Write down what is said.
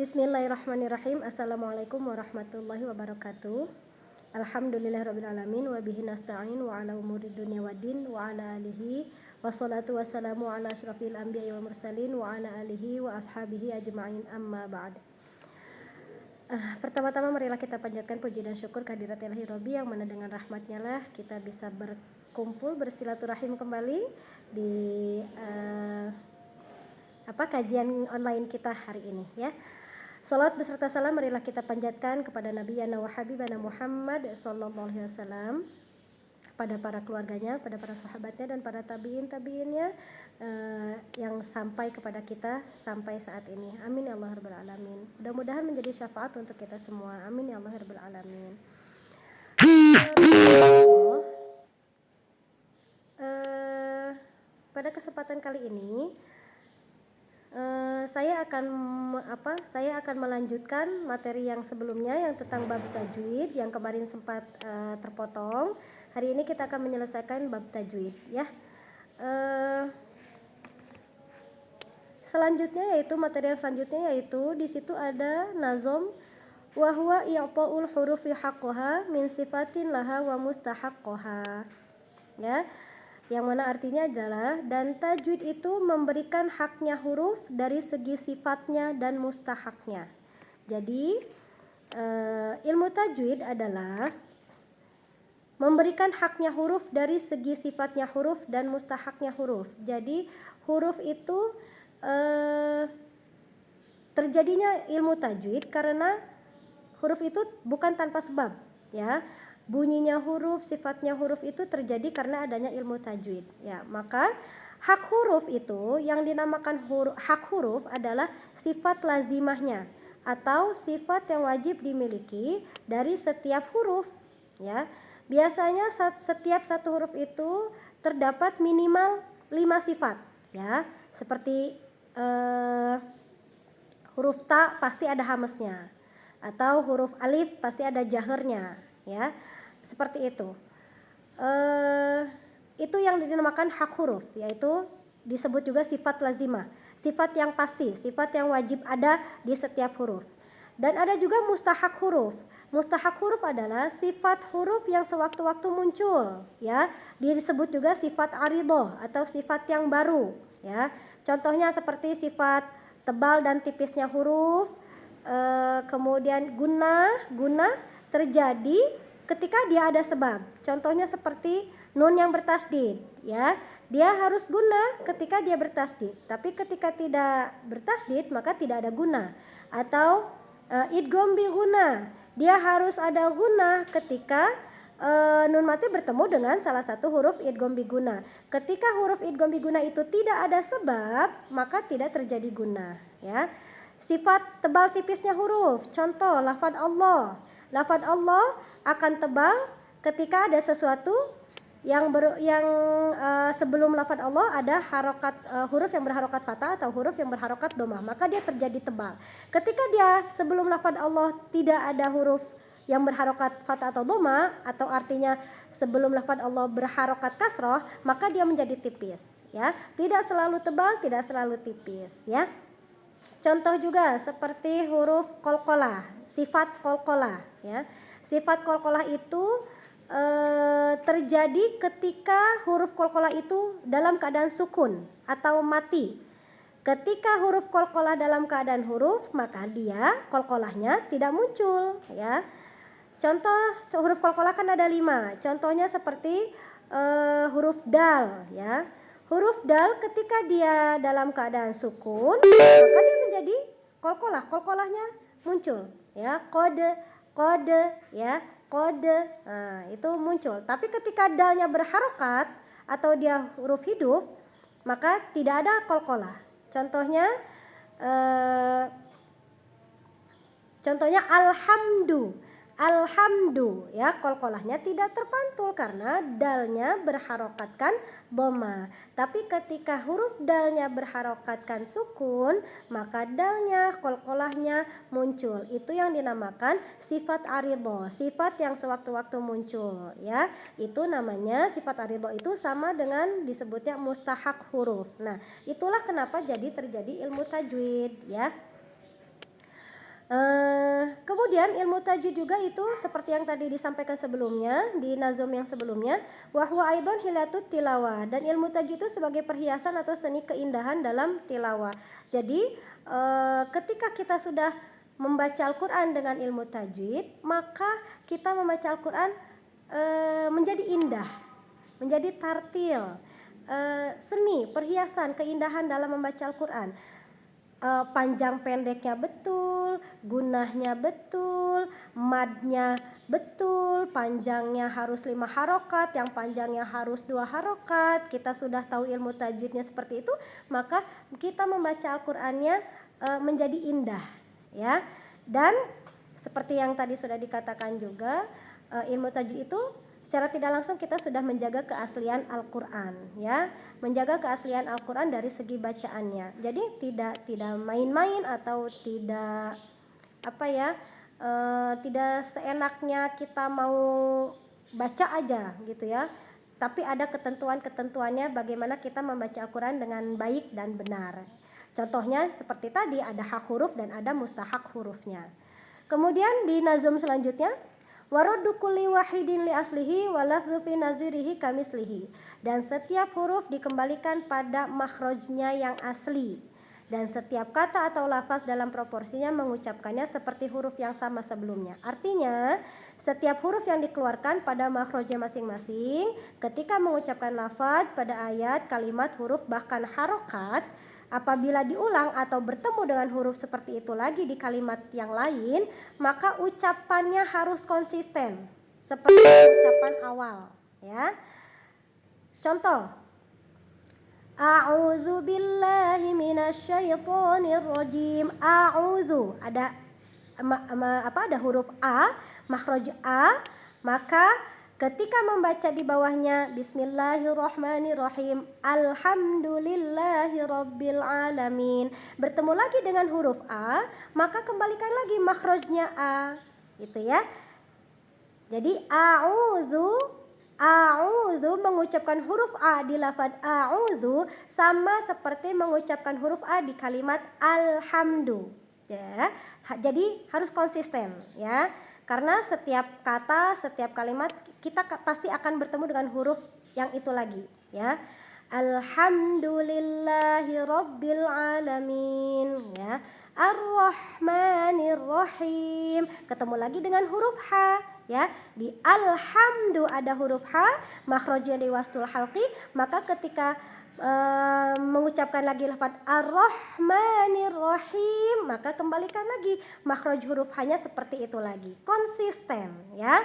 Bismillahirrahmanirrahim. Assalamualaikum warahmatullahi wabarakatuh. Alhamdulillahirrabbilalamin. Wa bihi nasta'in wa ala umuri dunya waddin wa ala alihi wassalatu wassalamu ala asyrafil anbiya'i wal mursalin wa ala alihi wa ashabihi ajma'in, amma ba'd. Pertama-tama marilah kita panjatkan puji dan syukur kehadirat Ilahi Robbi yang mana dengan rahmatnya lah kita bisa berkumpul bersilaturahim kembali di kajian online kita hari ini ya. Salat beserta salam marilah kita panjatkan kepada Nabi wa Habibana Muhammad sallallahu alaihi wasallam, pada para keluarganya, pada para sahabatnya dan para tabi'innya yang sampai kepada kita sampai saat ini. Amin ya Allah rabbal alamin. Mudah-mudahan menjadi syafaat untuk kita semua. Amin ya Allah rabbal alamin. Pada kesempatan kali ini saya akan melanjutkan materi yang sebelumnya yang tentang bab tajwid yang kemarin sempat terpotong. Hari ini kita akan menyelesaikan bab tajwid ya. Materi yang selanjutnya yaitu di situ ada nazom wa huwa i'ta'ul hurufi haqqaha min sifatin laha wa mustahaqqaha. Ya. Yang mana artinya adalah dan tajwid itu memberikan haknya huruf dari segi sifatnya dan mustahaknya. Jadi ilmu tajwid adalah memberikan haknya huruf dari segi sifatnya huruf dan mustahaknya huruf. Jadi huruf itu terjadinya ilmu tajwid karena huruf itu bukan tanpa sebab ya. Bunyinya huruf, sifatnya huruf itu terjadi karena adanya ilmu tajwid ya. Maka hak huruf itu yang dinamakan hak huruf adalah sifat lazimahnya atau sifat yang wajib dimiliki dari setiap huruf ya. Biasanya setiap satu huruf itu terdapat minimal 5 sifat ya. Seperti huruf ta pasti ada hamesnya, atau huruf alif pasti ada jahernya ya. Seperti itu. Itu yang dinamakan hak huruf, yaitu disebut juga sifat lazimah, sifat yang pasti, sifat yang wajib ada di setiap huruf. Dan ada juga mustahak huruf. Mustahak huruf adalah sifat huruf yang sewaktu-waktu muncul ya. Disebut juga sifat aridoh atau sifat yang baru ya. Contohnya seperti sifat tebal dan tipisnya huruf, kemudian guna terjadi ketika dia ada sebab. Contohnya seperti nun yang bertasdid ya. Dia harus guna ketika dia bertasdid. Tapi ketika tidak bertasdid maka tidak ada guna. Atau idgham bi guna. Dia harus ada guna ketika nun mati bertemu dengan salah satu huruf idgham bi guna. Ketika huruf idgham bi guna itu tidak ada sebab, maka tidak terjadi guna ya. Sifat tebal tipisnya huruf. Contoh lafaz Allah. Lafaz Allah akan tebal ketika ada sesuatu yang sebelum lafaz Allah ada harokat huruf yang berharokat fathah atau huruf yang berharokat dhammah, maka dia terjadi tebal. Ketika dia sebelum lafaz Allah tidak ada huruf yang berharokat fathah atau dhammah, atau artinya sebelum lafaz Allah berharokat kasroh, maka dia menjadi tipis ya. Tidak selalu tebal, tidak selalu tipis ya. Contoh juga seperti huruf qalqalah, sifat qalqalah ya. Sifat qalqalah itu terjadi ketika huruf qalqalah itu dalam keadaan sukun atau mati. Ketika huruf qalqalah dalam keadaan huruf, maka dia qalqalahnya tidak muncul ya. Contoh huruf qalqalah kan ada 5. Contohnya seperti huruf dal ya. Huruf dal ketika dia dalam keadaan sukun, maka dia menjadi qalqalah. Qalqalahnya muncul ya. Kode ya, kode. Nah, itu muncul. Tapi ketika dalnya berharokat atau dia huruf hidup, maka tidak ada qalqalah. Contohnya alhamdu ya, qalqalahnya tidak terpantul karena dalnya berharokatkan dhamma. Tapi ketika huruf dalnya berharokatkan sukun, maka dalnya qalqalahnya muncul. Itu yang dinamakan sifat aridho, sifat yang sewaktu-waktu muncul ya. Itu namanya sifat aridho, itu sama dengan disebutnya mustahak huruf. Nah, itulah kenapa jadi terjadi ilmu tajwid ya. Kemudian ilmu tajwid juga itu seperti yang tadi disampaikan sebelumnya di nazom yang sebelumnya, wahwa aidon hilatut tilawah, dan ilmu tajwid itu sebagai perhiasan atau seni keindahan dalam tilawah. Jadi ketika kita sudah membaca Al-Quran dengan ilmu tajwid, maka kita membaca Al-Quran menjadi indah, menjadi tartil, seni, perhiasan, keindahan dalam membaca Al-Quran. Panjang pendeknya betul, gunahnya betul, madnya betul, panjangnya harus 5 harokat, yang panjangnya harus 2 harokat. Kita sudah tahu ilmu tajwidnya seperti itu, maka kita membaca Al-Qur'annya menjadi indah, ya. Dan seperti yang tadi sudah dikatakan juga, ilmu tajwid itu secara tidak langsung kita sudah menjaga keaslian Al-Quran, ya, menjaga keaslian Al-Quran dari segi bacaannya. Jadi tidak main-main atau tidak tidak seenaknya kita mau baca aja gitu ya. Tapi ada ketentuan-ketentuannya bagaimana kita membaca Al-Quran dengan baik dan benar. Contohnya seperti tadi ada hak huruf dan ada mustahak hurufnya. Kemudian di nazum selanjutnya, waraddu kulli wahidin li aslihi wa lafdhu fi nazirihi kamislihi, dan setiap huruf dikembalikan pada makhrajnya yang asli, dan setiap kata atau lafaz dalam proporsinya mengucapkannya seperti huruf yang sama sebelumnya. Artinya setiap huruf yang dikeluarkan pada makhrajnya masing-masing ketika mengucapkan lafaz pada ayat, kalimat, huruf, bahkan harokat, apabila diulang atau bertemu dengan huruf seperti itu lagi di kalimat yang lain, maka ucapannya harus konsisten seperti ucapan awal, ya. Contoh, a'udzu billahi minasyaitonir rajim. A'udzu ada ada huruf a, makhraj a, maka ketika membaca di bawahnya bismillahirrahmanirrahim, alhamdulillahirabbil alamin, bertemu lagi dengan huruf a, maka kembalikan lagi makhrajnya a, gitu ya. Jadi a'udzu mengucapkan huruf a di lafaz a'udzu sama seperti mengucapkan huruf a di kalimat alhamdu, ya. Jadi harus konsisten, ya. Karena setiap kata, setiap kalimat kita pasti akan bertemu dengan huruf yang itu lagi, ya. Alhamdulillahirabbil alamin, ya. Ar-Rahmanir-Rahim, ketemu lagi dengan huruf H, ya. Di alhamdu ada huruf H, makhrajnya di wastul halqi, maka ketika mengucapkan lagi lafaz Ar-Rahmanir-Rahim, maka kembalikan lagi makhraj huruf H-nya seperti itu lagi, konsisten, ya.